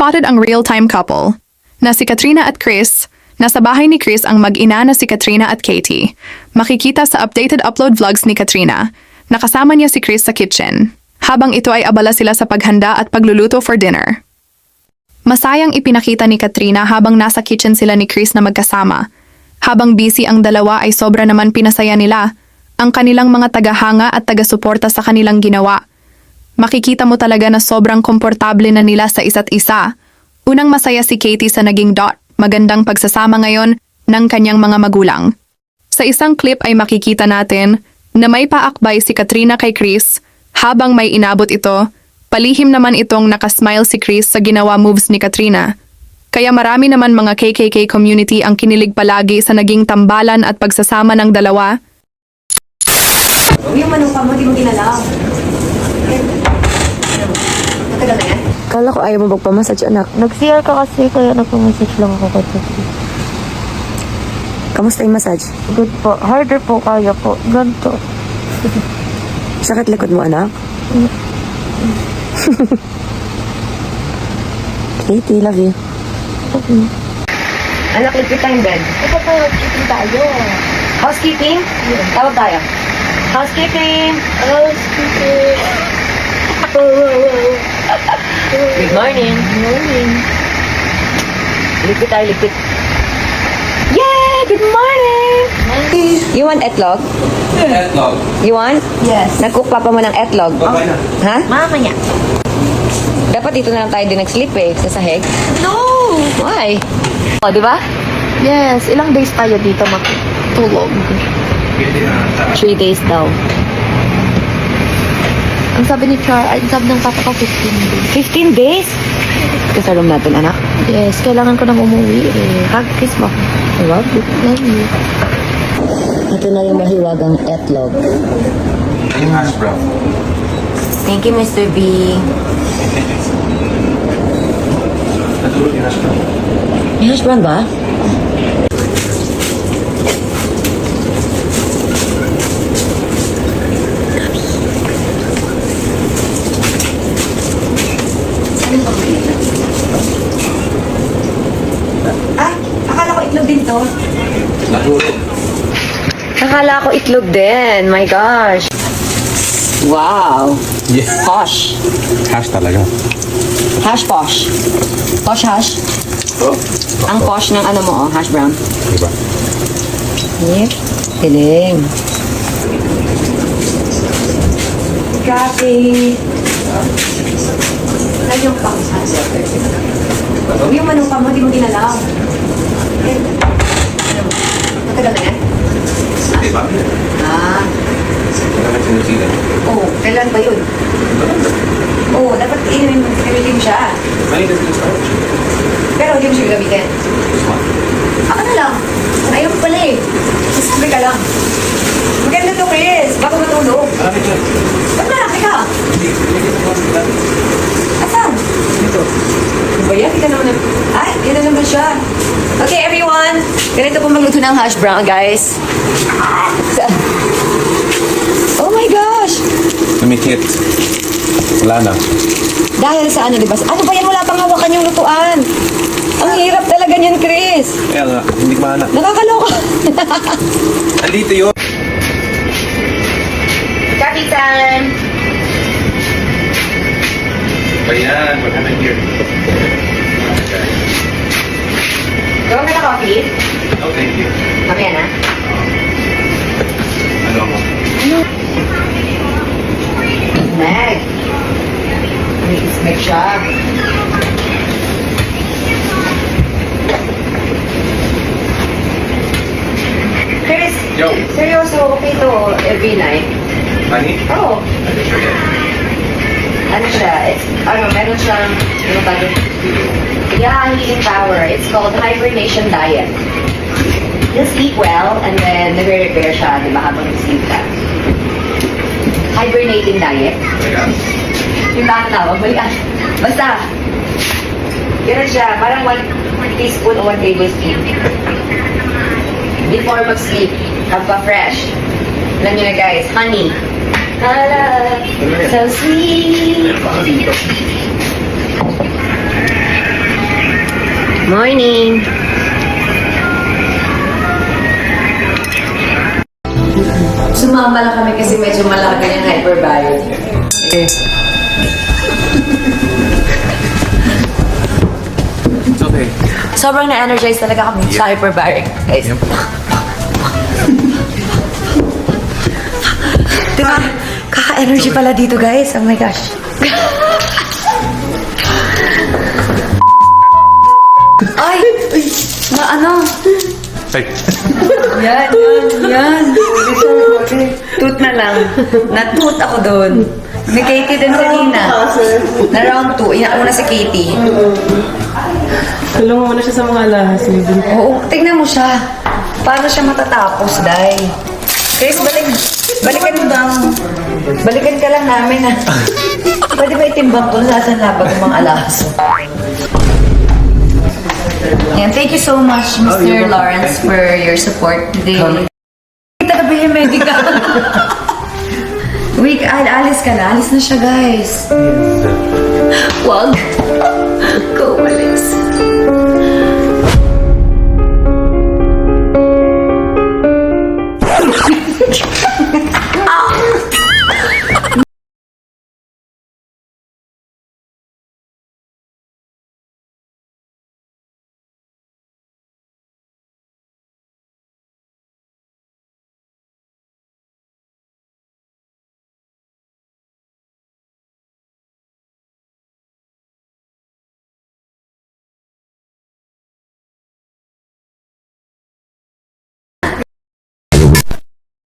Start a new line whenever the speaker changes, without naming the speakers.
na-spotted ang real-time couple, na si Katrina at Chris. Nasa bahay ni Chris ang mag-ina na si Katrina at Katie. Makikita sa updated upload vlogs ni Katrina, nakasama niya si Chris sa kitchen, habang ito ay abala sila sa paghanda at pagluluto for dinner. Masayang ipinakita ni Katrina habang nasa kitchen sila ni Chris na magkasama. Habang busy ang dalawa ay sobra naman pinasaya nila ang kanilang mga tagahanga at taga-suporta sa kanilang ginawa. Makikita mo talaga na sobrang komportable na nila sa isa't isa. Unang masaya si Katie sa naging magandang pagsasama ngayon ng kanyang mga magulang. Sa isang clip ay makikita natin na may paakbay si Katrina kay Chris habang may inabot ito. Palihim naman itong nakasmile si Chris sa ginawa moves ni Katrina. Kaya marami naman mga KKK community ang kinilig palagi sa naging tambalan at pagsasama ng dalawa.
Yung manong ka mo, di mo ginalaw. Matagal na yan?
Kala ko ayaw mo magpamassage, anak.
Nag-CR ka kasi, kaya nagpamessage lang ako kasi.
Kamusta yung massage?
Good po. Harder po, kaya po. Ganto.
Sakit likod mo, anak? Katie, love you.
Anak, ligpit tayong bed.
Ito pa, chicken tayo.
Housekeeping? Tawag tayo. Housekeeping!
Housekeeping.
Good morning.
Morning.
Ligpit tayo, ligpit. Yay! Good morning!
You want etlog?
Etlog.
You want?
Yes.
Nag-cook papa mo ng etlog?
Babay na.
Ha?
Mamaya.
Dapat dito na lang tayo din nag-sleep eh, sa sahig.
No!
Why? O, di ba?
Yes. Ilang days tayo dito matulog?
3 days daw.
Ang sabi ni Char, ang sabi ng papa ko 15 days.
15 days? Sa room natin, anak.
Yes, kailangan ko nang umuwi eh. Hug, kiss mo.
I love you.
Love you.
Ito na yung mahiwagang etlog.
Yung hash brown.
Thank you, Mr. B.
Natulog yung hash brown.
May hash brown ba?
Ay, akala ko itlog din to.
Natulog.
Akala ko itlog din. My gosh. Wow.
Yeah.
Posh.
Hash talaga.
Hash posh. Posh hash.
Oh.
Ang posh ng ano mo, oh, hash brown.
Diba?
Yep. Tiling.
Grabe. Ay, yung pang yung manong ka mo, di mo ginalaw. Matagal na yan?
Diba?
Ah.
Wala ka sinusigan.
Oo, kailan ba yun? Oo, dapat inumin siya.
Malinis yung storage.
Pero hindi mo siya gamitin. Ako na lang. Ayaw mo pala eh. Sabi ka lang. Maganda to, Chris. Bago matulog.
Marami dyan.
Ba't malaki ka?
Hindi ko naman.
Asan?
Dito.
Ano ba yan? Kita naman. Ay, yun na naman siya. Okay, everyone. Ganito po magluto ng hash brown, guys. Oh my gosh!
Tumikit. Wala na.
Dahil sa ano, di ba? Ano ba yan? Wala pang hawakan yung lutuan. Ang hirap talaga niyan, Chris.
Kaya nga, hindi ko mahanap.
Nakakaloka.
Andito yun.
Coffee time!
Ayan, what happened here?
Gawin ka na coffee?
Oh, thank you.
Mamaya na.
Ano ako?
Meg. May ismeg siya. Chris,
Yo.
seryoso, okay to every night?
Honey?
Oo.
Ano siya yan?
Ano siya? Meron siyang, ano ba ito? Yeah, healing power. It's called hibernation diet. You'll sleep well, and then nagre-repair siya, di ba, habang sleep ka. Hibernating diet.
Ayan.
Yung tawag, balikan. Basta, ganun siya, parang 1 teaspoon o 1 tablespoon. Before mag-sleep, fresh. Alam nyo na guys, honey. So sweet.
Morning!
Sumama lang kami kasi medyo malaki yung hyperbaric.
It's okay.
Sobrang na-energize talaga kami sa hyperbaric, guys.
Diba? Kaka-energy pala dito, guys. Oh my gosh.
Ay! Ano?
Hey.
Yan. Toot na lang. Natoot ako doon. May Katie din kanina. Na round 2. Una si Katie.
Tulungan mo na siya sa mga alahas.
Oo, tignan mo siya. Paano siya matatapos, Day? Chris, balikan mo daw. Balikan ka lang namin, Pwede ba itimbang ko? Nasaan labag ng mga alahas? Yan, thank you so much, Mr. Lawrence, for your support today. Kita ka ba yung medical? Wait, alis ka na. Alis na siya, guys. Wag. Go, alis.